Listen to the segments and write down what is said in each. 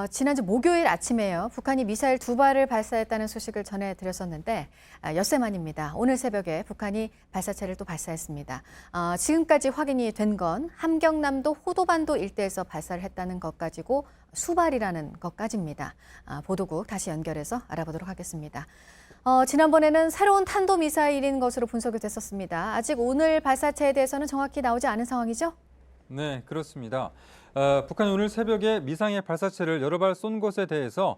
지난주 목요일 아침에요. 북한이 미사일 2발을 발사했다는 소식을 전해드렸었는데 엿새 만입니다. 오늘 새벽에 북한이 발사체를 또 발사했습니다. 지금까지 확인이 된 건 함경남도 호도반도 일대에서 발사를 했다는 것 가지고 수발이라는 것까지입니다. 보도국 다시 연결해서 알아보도록 하겠습니다. 지난번에는 새로운 탄도미사일인 것으로 분석이 됐었습니다. 아직 오늘 발사체에 대해서는 정확히 나오지 않은 상황이죠? 네, 그렇습니다. 북한이 오늘 새벽에 미상의 발사체를 여러 발 쏜 것에 대해서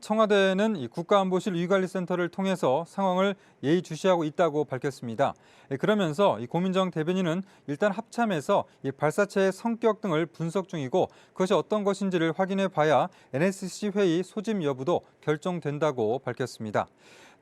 청와대는 이 국가안보실 위관리센터를 통해서 상황을 예의주시하고 있다고 밝혔습니다. 그러면서 이 고민정 대변인은 일단 합참에서 이 발사체의 성격 등을 분석 중이고 그것이 어떤 것인지를 확인해 봐야 NSC 회의 소집 여부도 결정된다고 밝혔습니다.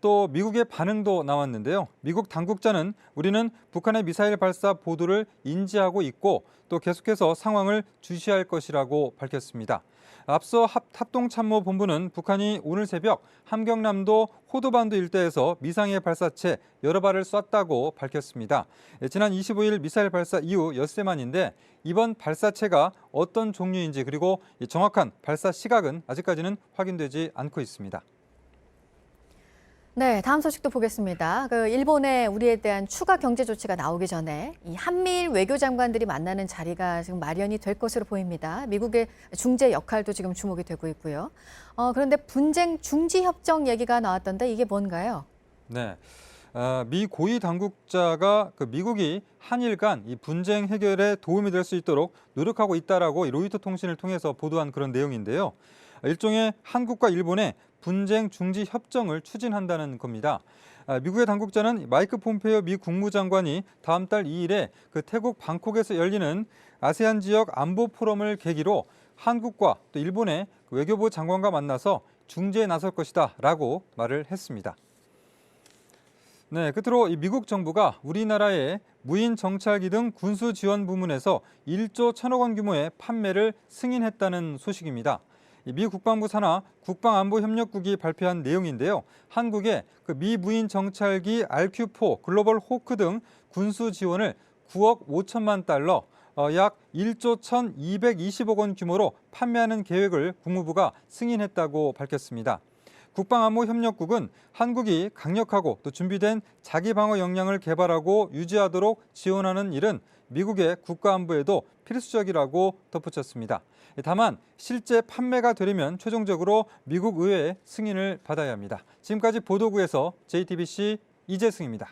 또 미국의 반응도 나왔는데요. 미국 당국자는 우리는 북한의 미사일 발사 보도를 인지하고 있고 또 계속해서 상황을 주시할 것이라고 밝혔습니다. 앞서 합동참모본부는 북한이 오늘 새벽 함경남도 호도반도 일대에서 미상의 발사체 여러 발을 쐈다고 밝혔습니다. 지난 25일 미사일 발사 이후 엿새 만인데 이번 발사체가 어떤 종류인지 그리고 정확한 발사 시각은 아직까지는 확인되지 않고 있습니다. 네, 다음 소식도 보겠습니다. 일본의 우리에 대한 추가 경제 조치가 나오기 전에 이 한미일 외교장관들이 만나는 자리가 지금 마련이 될 것으로 보입니다. 미국의 중재 역할도 지금 주목이 되고 있고요. 그런데 분쟁 중지 협정 얘기가 나왔던데 이게 뭔가요? 네. 미 고위 당국자가 미국이 한일 간 이 분쟁 해결에 도움이 될 수 있도록 노력하고 있다라고 로이터 통신을 통해서 보도한 그런 내용인데요. 일종의 한국과 일본의 분쟁 중지 협정을 추진한다는 겁니다. 미국의 당국자는 마이크 폼페이오 미 국무장관이 다음 달 2일에 태국 방콕에서 열리는 아세안 지역 안보 포럼을 계기로 한국과 또 일본의 외교부 장관과 만나서 중재에 나설 것이다라고 말을 했습니다. 네, 끝으로 미국 정부가 우리나라의 무인 정찰기 등 군수 지원 부문에서 1조 1천억 원 규모의 판매를 승인했다는 소식입니다. 미 국방부 산하 국방안보협력국이 발표한 내용인데요. 한국의 미 무인 정찰기 RQ4 글로벌 호크 등 군수 지원을 9억 5천만 달러, 약 1조 1,220억 원 규모로 판매하는 계획을 국무부가 승인했다고 밝혔습니다. 국방안보협력국은 한국이 강력하고 또 준비된 자기방어 역량을 개발하고 유지하도록 지원하는 일은 미국의 국가안보에도 필수적이라고 덧붙였습니다. 다만 실제 판매가 되려면 최종적으로 미국 의회의 승인을 받아야 합니다. 지금까지 보도국에서 JTBC 이재승입니다.